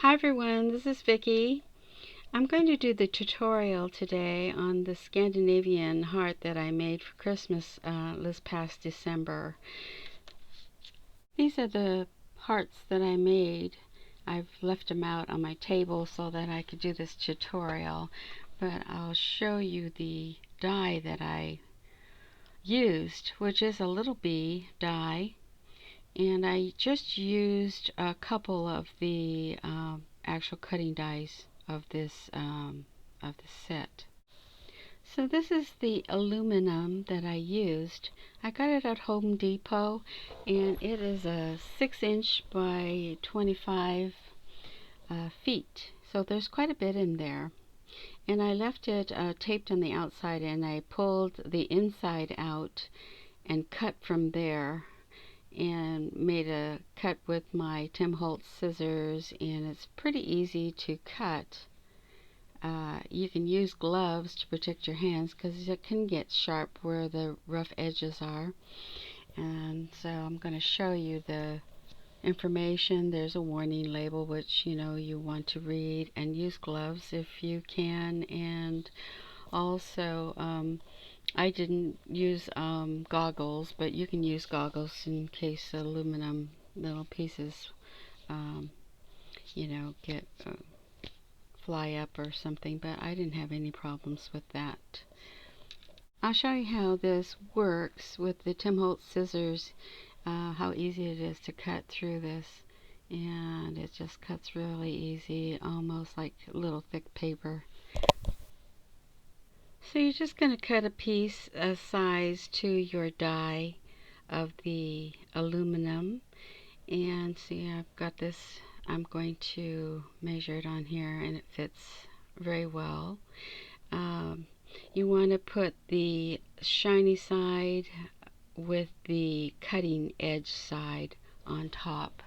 Hi everyone, this is Vicky. I'm going to do the tutorial today on the Scandinavian heart that I made for Christmas this past December. These are the hearts that I made. I've left them out on my table so that I could do this tutorial, but I'll show you the die that I used, which is a little bee die, and I just used a couple of the actual cutting dies of this set. So this is the aluminum that I used. I got it at Home Depot, and it is a 6-inch by 25 feet. So there's quite a bit in there. And I left it taped on the outside, and I pulled the inside out and cut from there and made a cut with my Tim Holtz scissors, and it's pretty easy to cut. You can use gloves to protect your hands because it can get sharp where the rough edges are. And so I'm going to show you the information. There's a warning label which you want to read, and use gloves if you can. And also I didn't use goggles, but you can use goggles in case the aluminum little pieces get fly up or something, but I didn't have any problems with that. I'll show you how this works with the Tim Holtz scissors, how easy it is to cut through this, and it just cuts really easy, almost like little thick paper. So you're just going to cut a piece a size to your die of the aluminum, and see, I've got this. I'm going to measure it on here, and it fits very well. You want to put the shiny side with the cutting edge side on top,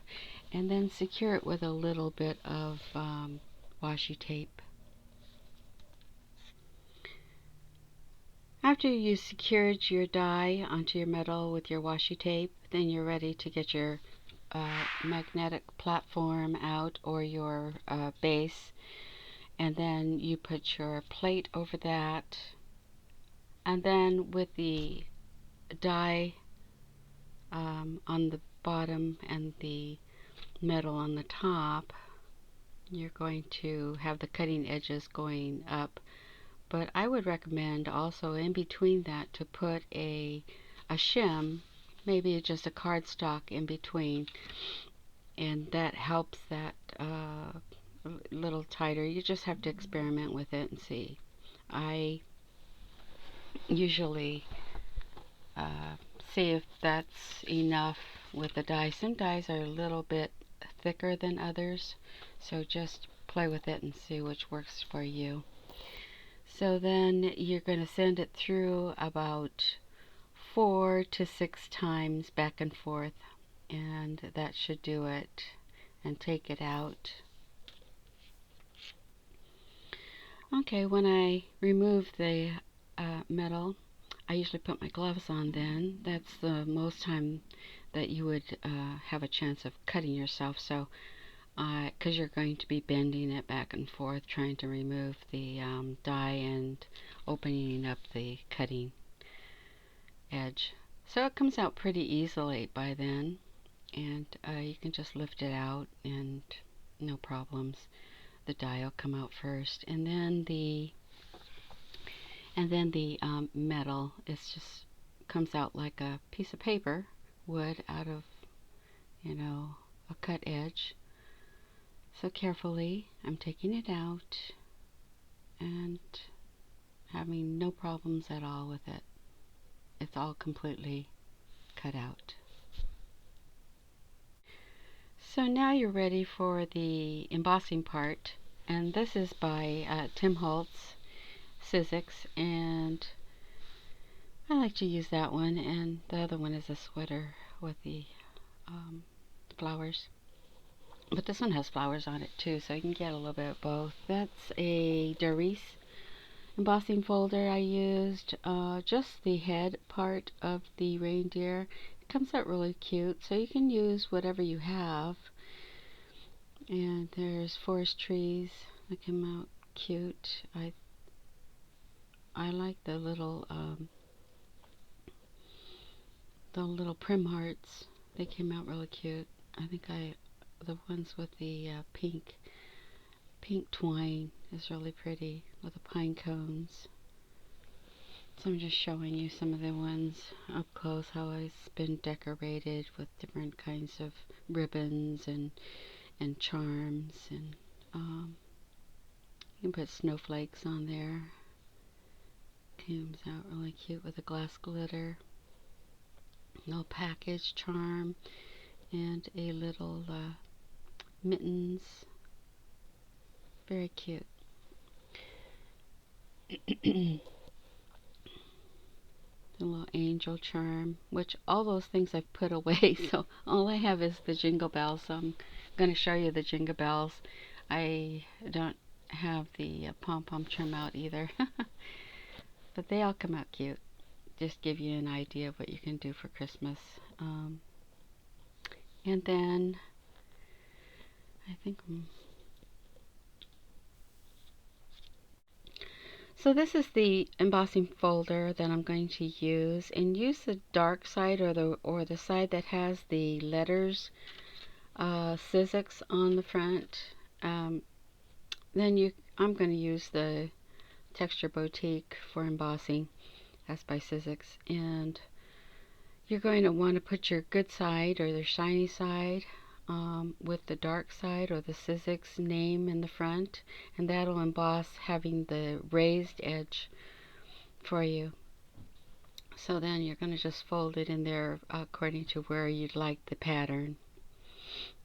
and then secure it with a little bit of washi tape. After you secured your die onto your metal with your washi tape, then you're ready to get your magnetic platform out, or your base, and then you put your plate over that, and then with the die on the bottom and the metal on the top, you're going to have the cutting edges going up. But I would recommend also in between that to put a shim, maybe just a cardstock in between, and that helps that a little tighter. You just have to experiment with it and see. I usually see if that's enough with the die. Some dies are a little bit thicker than others, so just play with it and see which works for you. So then you're going to send it through about 4 to 6 times back and forth, and that should do it. And take it out. Okay, when I remove the metal, I usually put my gloves on then. That's the most time that you would have a chance of cutting yourself. So because you're going to be bending it back and forth, trying to remove the die and opening up the cutting edge. So it comes out pretty easily by then, and you can just lift it out and no problems. The die will come out first, and then the metal just comes out like a piece of paper would out of a cut edge. So carefully I'm taking it out and having no problems at all with it. It's all completely cut out. So now you're ready for the embossing part, and this is by Tim Holtz Sizzix, and I like to use that one, and the other one is a sweater with the flowers. But this one has flowers on it too, so you can get a little bit of both. That's a Doris embossing folder I used. Just the head part of the reindeer. It comes out really cute, so you can use whatever you have. And there's forest trees that come out cute. I like the little prim hearts. They came out really cute. I think the ones with the pink twine is really pretty with the pine cones. So I'm just showing you some of the ones up close, how it's been decorated with different kinds of ribbons and charms, and you can put snowflakes on there. Comes out really cute with a glass glitter, little package charm, and a little mittens. Very cute. The little angel charm, which all those things I've put away, so all I have is the jingle bells. So I'm going to show you the jingle bells. I don't have the pom-pom trim out either, but they all come out cute. Just give you an idea of what you can do for Christmas. And then I think so this is the embossing folder that I'm going to use, and use the dark side, or the side that has the letters Sizzix on the front. I'm going to use the Texture Boutique for embossing. That's by Sizzix, and you're going to want to put your good side or the shiny side with the dark side or the Sizzix name in the front, and that'll emboss having the raised edge for you. So then you're going to just fold it in there according to where you'd like the pattern.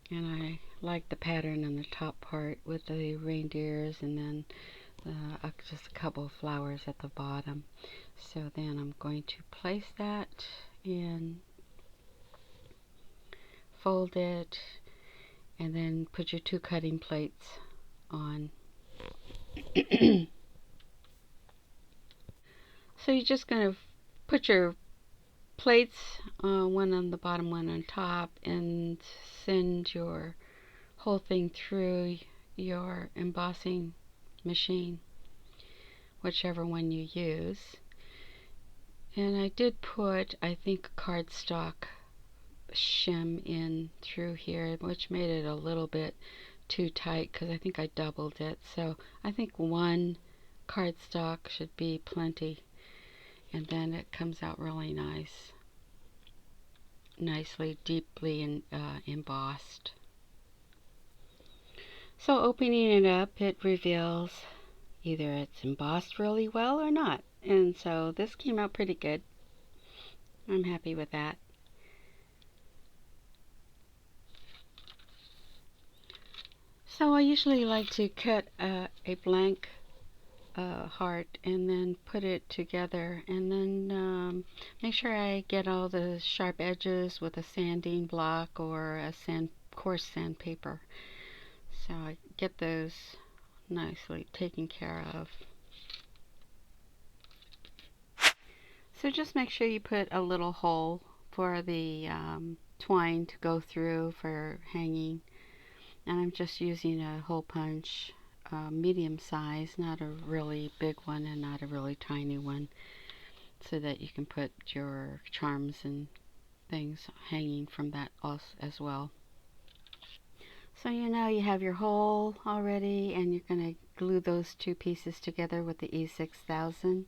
And I like the pattern on the top part with the reindeers, and then just a couple of flowers at the bottom. So then I'm going to place that and fold it, and then put your 2 cutting plates on. So you're just going to put your plates, one on the bottom, one on top, and send your whole thing through your embossing machine, whichever one you use. And I did put, I think, cardstock shim in through here, which made it a little bit too tight because I think I doubled it. So I think 1 cardstock should be plenty, and then it comes out really nice, nicely deeply embossed. So opening it up, it reveals either it's embossed really well or not, and so this came out pretty good. I'm happy with that. So I usually like to cut a blank heart and then put it together, and then make sure I get all the sharp edges with a sanding block or a coarse sandpaper. So I get those nicely taken care of. So just make sure you put a little hole for the twine to go through for hanging. And I'm just using a hole punch, medium size, not a really big one and not a really tiny one, so that you can put your charms and things hanging from that as well. So you have your hole already, and you're going to glue those 2 pieces together with the E6000.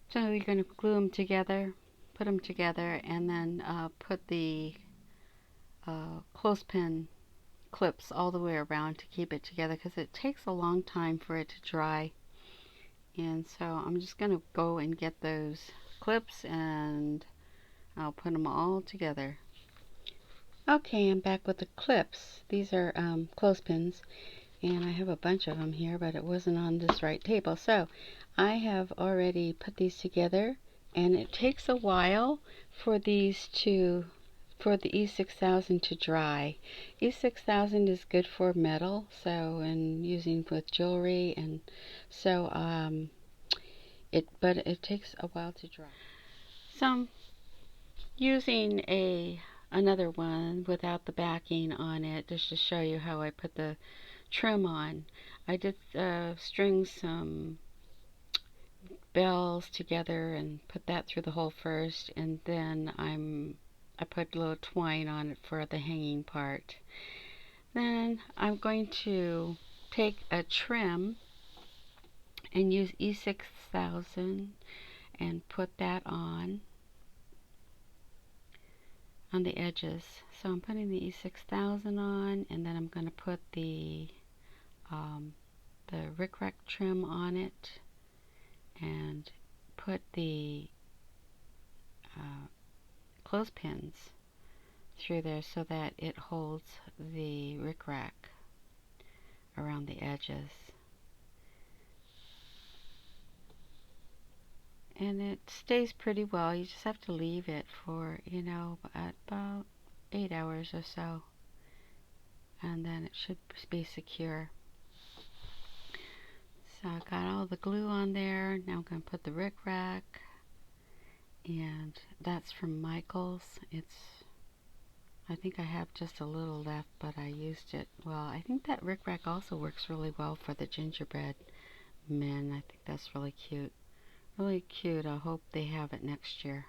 So you're going to glue them together, put them together, and then put the clothespin clips all the way around to keep it together, because it takes a long time for it to dry. And so I'm just going to go and get those clips, and I'll put them all together. Okay, I'm back with the clips. These are clothespins, and I have a bunch of them here, but it wasn't on this right table. So I have already put these together, and it takes a while for these to for the E6000 to dry. E6000 is good for metal, so, and using with jewelry, and so but it takes a while to dry. So I'm using another one without the backing on it, just to show you how I put the trim on. I did string some bells together and put that through the hole first, and then I put a little twine on it for the hanging part. Then I'm going to take a trim and use E6000 and put that on the edges. So I'm putting the E6000 on, and then I'm going to put the rickrack trim on it, and put the clothespins through there so that it holds the rickrack around the edges. And it stays pretty well. You just have to leave it for, about 8 hours or so, and then it should be secure. So I got all the glue on there. Now I'm going to put the rickrack, and that's from Michael's. I think I have just a little left, but I used it. Well, I think that rickrack also works really well for the gingerbread men. I think that's really cute. Really cute. I hope they have it next year,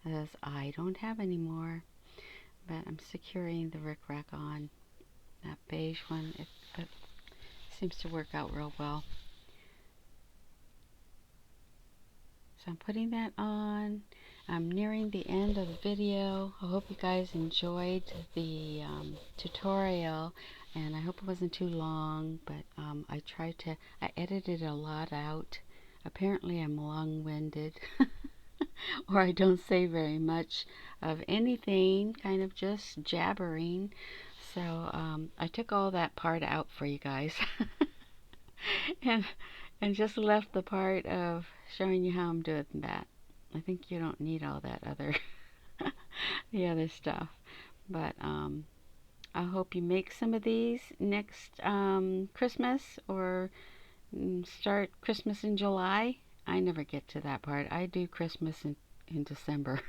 as I don't have any more. But I'm securing the rickrack on that beige one. It seems to work out real well. So I'm putting that on. I'm nearing the end of the video. I hope you guys enjoyed the tutorial, and I hope it wasn't too long, but I edited a lot out. Apparently I'm long-winded, or I don't say very much of anything, kind of just jabbering. So I took all that part out for you guys. and just left the part of showing you how I'm doing that. I think you don't need all that other the other stuff. But I hope you make some of these next Christmas, or start Christmas in July. I never get to that part. I do Christmas in December.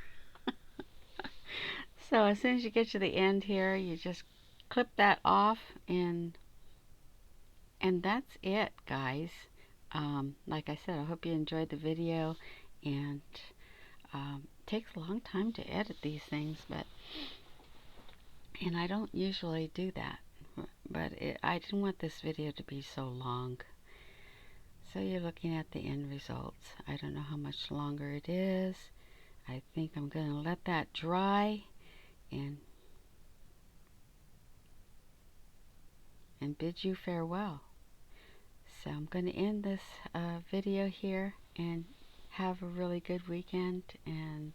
So as soon as you get to the end here, you just clip that off, and that's it, guys. Like I said, I hope you enjoyed the video, and it takes a long time to edit these things, and I don't usually do that, but I didn't want this video to be so long. So you're looking at the end results. I don't know how much longer it is. I think I'm going to let that dry and bid you farewell. So I'm going to end this video here, and have a really good weekend, and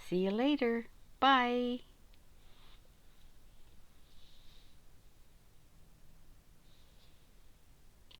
see you later. Bye.